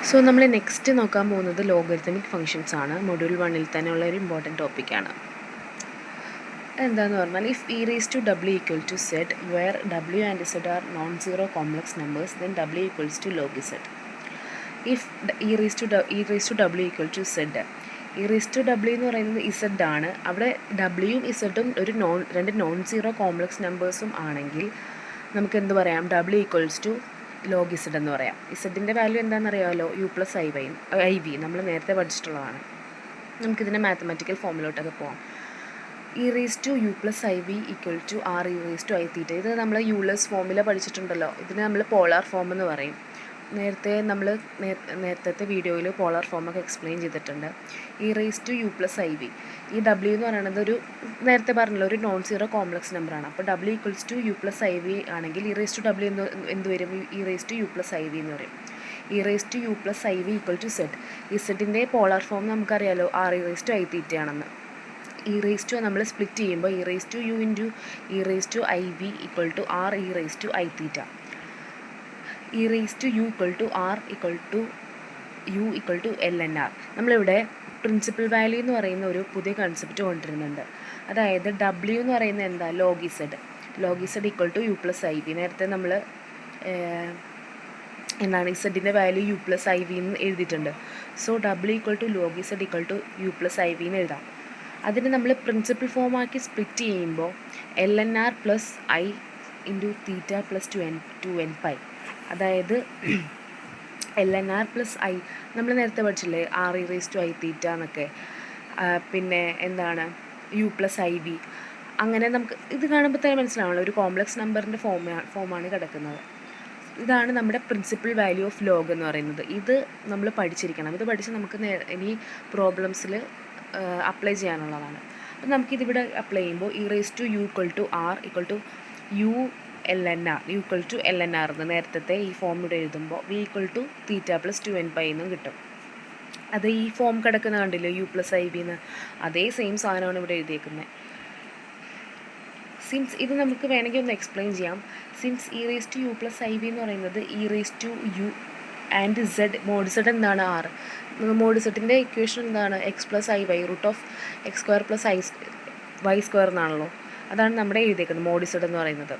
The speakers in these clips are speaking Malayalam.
സോ നമ്മൾ നെക്സ്റ്റ് നോക്കാൻ പോകുന്നത് ലോഗരിതമിക് ഫങ്ഷൻസ് ആണ്. മൊഡ്യൂൾ 1-ൽ തന്നെയുള്ള ഒരു ഇമ്പോർട്ടൻറ്റ് ടോപ്പിക്കാണ്. എന്താണെന്ന് പറഞ്ഞാൽ if e raise to W equal to Z where W and Z are non zero complex numbers then W equals to log Z. If e raise to W equal to Z, e raise to W എന്ന് പറയുന്നത് ഇസഡ് ആണ്. അവിടെ ഡബ്ല്യുവും ഇസഡും രണ്ട് നോൺ സീറോ കോംപ്ലക്സ് നമ്പേഴ്സും ആണെങ്കിൽ നമുക്ക് എന്ത് പറയാം? W equals to log Z എന്ന് പറയാം. ഇസഡിൻ്റെ വാല്യൂ എന്താണെന്ന് അറിയാമല്ലോ, യു പ്ലസ് ഐ വി നമ്മൾ നേരത്തെ പഠിച്ചിട്ടുള്ളതാണ്. നമുക്കിതിൻ്റെ മാത്തമാറ്റിക്കൽ ഫോമിലോട്ടൊക്കെ പോകാം. E raise to U plus I v equal to R E raise to I theta. ഇത് നമ്മൾ യൂളേഴ്സ് ഫോമിൽ പഠിച്ചിട്ടുണ്ടല്ലോ. ഇതിന് നമ്മൾ പോളാർ ഫോം എന്ന് പറയും. നേരത്തെ വീഡിയോയിൽ പോളാർ ഫോമൊക്കെ എക്സ്പ്ലെയിൻ ചെയ്തിട്ടുണ്ട്. E raise to U plus I V, ഈ ഡബ്ല്യു എന്ന് പറയുന്നത് നേരത്തെ പറഞ്ഞല്ലോ ഒരു നോൺ സീറോ കോംപ്ലക്സ് നമ്പറാണ്. അപ്പോൾ ഡബ്ല്യു equals to U plus I v ആണെങ്കിൽ ഇ റേസ് ടു ഡബ്ല്യു എന്ത് വരും? E raise to U plus I V എന്ന് പറയും. E raise to U plus I v equal to z. ഇസഡിൻ്റെ പോളാർ ഫോം നമുക്കറിയാലോ, r E raise to I theta ആണെന്ന്. ഇ റേസ് ടു നമ്മൾ സ്പ്ലിറ്റ് ചെയ്യുമ്പോൾ e raise to u into E raise to i v equal to R E raise to I theta. E raise to U equal to R equal to U equal to L N R. നമ്മളിവിടെ പ്രിൻസിപ്പൽ വാല്യൂ എന്ന് പറയുന്ന ഒരു പുതിയ കൺസെപ്റ്റ് കൊണ്ടുവരുന്നുണ്ട്. അതായത് ഡബ്ല്യു എന്ന് പറയുന്നത് എന്താ? Log Z. Log Z equal to U plus I V. നേരത്തെ നമ്മൾ എന്താണ് ഇസഡിൻ്റെ value U plus I V എന്ന് എഴുതിയിട്ടുണ്ട്. So W equal to log Z equal to U plus I V എന്ന് എഴുതാം. അതിന് നമ്മൾ പ്രിൻസിപ്പൽ ഫോമാക്കി സ്പ്ലിറ്റ് ചെയ്യുമ്പോൾ L N R plus I into theta plus two N pi. അതായത് L N R plus I നമ്മൾ നേരത്തെ പഠിച്ചില്ലേ, R E raise to I തീറ്റ എന്നൊക്കെ. പിന്നെ എന്താണ് യു പ്ലസ് ഐ വി. അങ്ങനെ നമുക്ക് ഇത് കാണുമ്പോൾ തന്നെ മനസ്സിലാവണല്ലോ, ഒരു കോംപ്ലക്സ് നമ്പറിൻ്റെ ഫോമാണ് കിടക്കുന്നത്. ഇതാണ് നമ്മുടെ പ്രിൻസിപ്പൽ വാല്യൂ ഓഫ് ലോഗ് എന്ന് പറയുന്നത്. ഇത് നമ്മൾ പഠിച്ചിരിക്കണം. ഇത് പഠിച്ച് നമുക്ക് ഇനി പ്രോബ്ലംസിൽ അപ്ലൈ ചെയ്യാനുള്ളതാണ്. അപ്പം നമുക്കിതിവിടെ അപ്ലൈ ചെയ്യുമ്പോൾ e raise to U equal to R equal to U L N R, U equal to L N R എന്ന് നേരത്തെ ഈ ഫോമിലൂടെ എഴുതുമ്പോൾ V equal to theta plus two N pi എന്നും കിട്ടും. അത് ഈ ഫോം കിടക്കുന്ന കണ്ടില്ലോ, യു പ്ലസ് ഐ ബി എന്ന്. അതേ സെയിം സാധനമാണ് ഇവിടെ എഴുതിയേക്കുന്നത്. സിൻസ് ഇത് നമുക്ക് വേണമെങ്കിൽ ഒന്ന് എക്സ്പ്ലെയിൻ ചെയ്യാം. Since e raise to U plus I B എന്ന് പറയുന്നത് e raise to U and Z, mod Z എന്താണ്? ആർ. മോഡ് സെഡിൻ്റെ ഇക്വേഷൻ എന്താണ്? X plus I Y, root of X square plus Y square എന്നാണല്ലോ. അതാണ് നമ്മുടെ എഴുതിയേക്കുന്നത് മോഡ് സെഡ് എന്ന് പറയുന്നത്.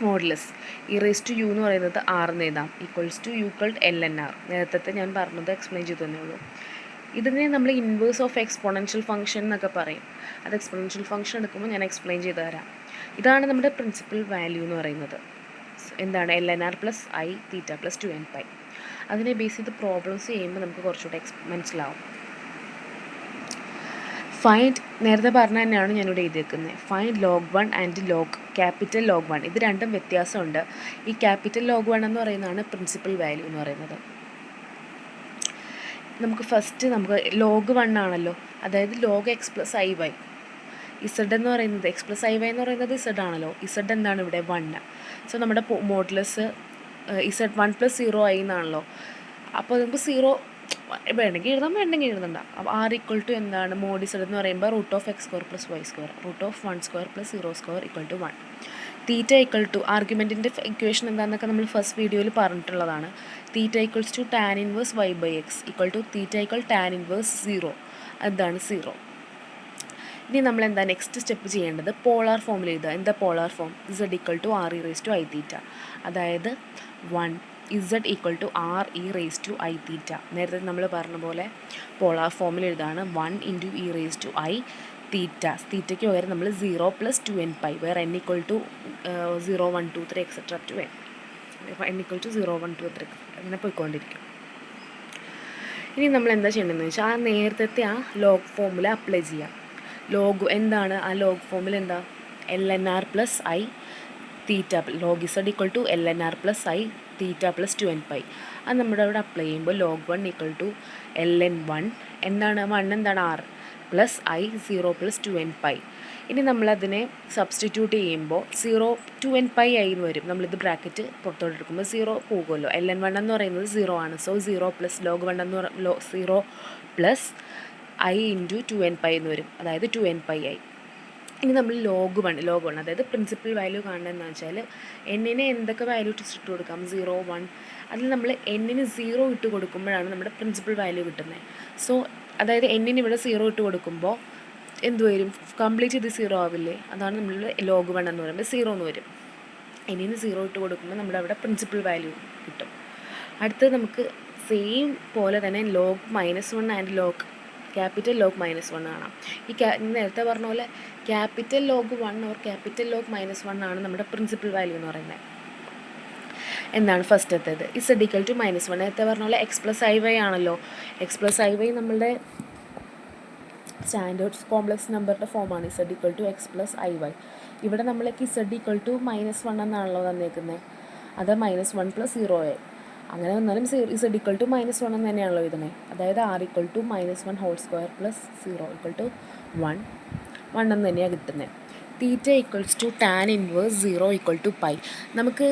Modulus e raise to U എന്ന് പറയുന്നത് ആർ എന്ന് എഴുതാം. Equals to U equal L N R. നേരത്തെ ഞാൻ പറഞ്ഞത് എക്സ്പ്ലെയിൻ ചെയ്തു തന്നേ ഉള്ളൂ. ഇതിനെ നമ്മൾ ഇൻവേഴ്സ് ഓഫ് എക്സ്പോണൻഷ്യൽ ഫംഗ്ഷൻ എന്നൊക്കെ പറയും. അത് എക്സ്പോണൻഷ്യൽ ഫംഗ്ഷൻ എടുക്കുമ്പോൾ ഞാൻ എക്സ്പ്ലെയിൻ ചെയ്തു തരാം. ഇതാണ് നമ്മുടെ പ്രിൻസിപ്പൽ വാല്യൂ എന്ന് പറയുന്നത്. എന്താണ്? L N R plus I theta plus two N pi. അതിനെ ബേസ് ചെയ്ത് പ്രോബ്ലംസ് ചെയ്യുമ്പോൾ നമുക്ക് കുറച്ചുകൂടെ മനസ്സിലാവും. ഫൈൻഡ്, നേരത്തെ പറഞ്ഞ തന്നെയാണ് ഞാനിവിടെ എഴുതിയേക്കുന്നത്. Find log 1 and capital log 1. ഇത് രണ്ടും വ്യത്യാസമുണ്ട്. ഈ ക്യാപിറ്റൽ ലോഗ് 1 എന്ന് പറയുന്നതാണ് പ്രിൻസിപ്പൽ വാല്യൂ എന്ന് പറയുന്നത്. നമുക്ക് ലോഗ് 1 ആണല്ലോ, അതായത് log X plus I Y. Z എന്ന് പറയുന്നത് എക്സ് പ്ലസ് ഐ വൈ എന്ന് പറയുന്നത് ഇസഡ് ആണല്ലോ. ഇസഡ് എന്താണ് ഇവിടെ? 1. സോ നമ്മുടെ മോഡുലസ് ഇസഡ് 1 പ്ലസ് 0 ഐ എന്നാണല്ലോ. അപ്പോൾ നമുക്ക് 0 വേണമെങ്കിൽ എഴുതണ്ട. അപ്പോൾ ആർ ഈക്വൽ ടു എന്താണ്? മോഡ് ഇസഡ് എന്ന് പറയുമ്പോൾ root of X square plus Y square, root of 1 square plus 0 square equal to 1. Theta equal to ആർഗ്യുമെൻറ്റിൻ്റെ ഇക്വേഷൻ എന്താണെന്നൊക്കെ നമ്മൾ ഫസ്റ്റ് വീഡിയോയിൽ പറഞ്ഞിട്ടുള്ളതാണ്. Theta equals to tan inverse Y by X equal to theta equal tan inverse 0. അതാണ് 0. ഇനി നമ്മൾ എന്താ നെക്സ്റ്റ് സ്റ്റെപ്പ് ചെയ്യേണ്ടത്? പോളാർ ഫോമിൽ എഴുതുക. എന്താ polar form? Z equal to R E raise to I theta. അതായത് 1 Z equal to R E raise to I theta. നേരത്തെ നമ്മൾ പറഞ്ഞ പോലെ പോളാർ ഫോമിൽ എഴുതാണ്. 1 into E raise to I theta. തീറ്റയ്ക്ക് പകരം നമ്മൾ 0 പ്ലസ് 2 എൻ പൈ, വേറെ N equal to 0 1 2 3 etcetera to N. N equal to 0 1 2 3 അങ്ങനെ പോയിക്കൊണ്ടിരിക്കും. ഇനി നമ്മൾ എന്താ ചെയ്യേണ്ടതെന്ന് വെച്ചാൽ ആ നേരത്തെ ആ ലോഗ് ഫോമിൽ അപ്ലൈ ചെയ്യാം. എന്താണ് ആ ലോഗ് ഫോമിൽ? എന്താ? L N R plus I theta, log Z equal to L N R plus I theta plus 2 N pi. അത് നമ്മുടെ അവിടെ അപ്ലൈ ചെയ്യുമ്പോൾ log 1 equal to L N 1 എന്താണ്? 1 എന്താണ്? R plus I 0 plus 2 N pi. ഇനി നമ്മളതിനെ സബ്സ്റ്റിറ്റ്യൂട്ട് ചെയ്യുമ്പോൾ 0 2 എൻ പൈ ആയി എന്ന് വരും. നമ്മളിത് ബ്രാക്കറ്റ് പുറത്തോട്ട് എടുക്കുമ്പോൾ 0 പോകുമല്ലോ. എൽ എൻ 1 എന്ന് പറയുന്നത് 0 ആണ്. സോ 0 പ്ലസ് ലോഗ് 1 എന്ന് 0 plus I into 2 N pi എന്ന് വരും. അതായത് 2 എൻ പൈ ആയി. ഇനി നമ്മൾ ലോഗ് 1 അതായത് പ്രിൻസിപ്പൽ വാല്യൂ കാണുന്നതെന്ന് വെച്ചാൽ എന്നിനെ എന്തൊക്കെ വാല്യൂ ഇട്ട് കൊടുക്കാം? 0 1 അതിൽ നമ്മൾ എന്നിന് 0 ഇട്ട് കൊടുക്കുമ്പോഴാണ് നമ്മുടെ പ്രിൻസിപ്പൽ വാല്യൂ കിട്ടുന്നത്. സോ അതായത് എന്നിന് ഇവിടെ 0 ഇട്ട് കൊടുക്കുമ്പോൾ എന്ത് വരും? കംപ്ലീറ്റ് ഇത് 0 ആവില്ലേ? അതാണ് നമ്മൾ log 1 എന്ന് പറയുമ്പോൾ 0 എന്ന് വരും. എന്നിന് 0 ഇട്ട് കൊടുക്കുമ്പോൾ നമ്മുടെ അവിടെ പ്രിൻസിപ്പൽ വാല്യൂ കിട്ടും. അടുത്തത് നമുക്ക് സെയിം പോലെ തന്നെ log -1 ആൻഡ് ക്യാപിറ്റൽ ലോഗ് -1 കാണാം. നേരത്തെ പറഞ്ഞ പോലെ capital log 1 or capital log -1 ആണ് നമ്മുടെ പ്രിൻസിപ്പൽ വാല്യൂ എന്ന് പറയുന്നത്. എന്താണ് ഫസ്റ്റത്തേത്? Z equal to -1. നേരത്തെ പറഞ്ഞ പോലെ x+iy ആണല്ലോ. x+iy നമ്മളുടെ സ്റ്റാൻഡേർഡ് കോംപ്ലക്സ് നമ്പറിൻ്റെ ഫോമാണ് ഇസഡ് ഈക്വൽ ടു x+iy. ഇവിടെ നമ്മളേക്ക് ഇസഡ് ഈക്വൽ ടു -1 എന്നാണല്ലോ തന്നേക്കുന്നത്. അത് -1 + 0 അങ്ങനെ വന്നാലും ഇസഡ് ഈക്വൽ ടു -1 എന്ന് തന്നെയാണല്ലോ എഴുതുന്നത്. അതായത് r equal to -1 whole square + 0 equal to 1 എന്ന് തന്നെയാണ് കിട്ടുന്നത്. Theta equals to tan inverse 0 equal to π. നമുക്ക്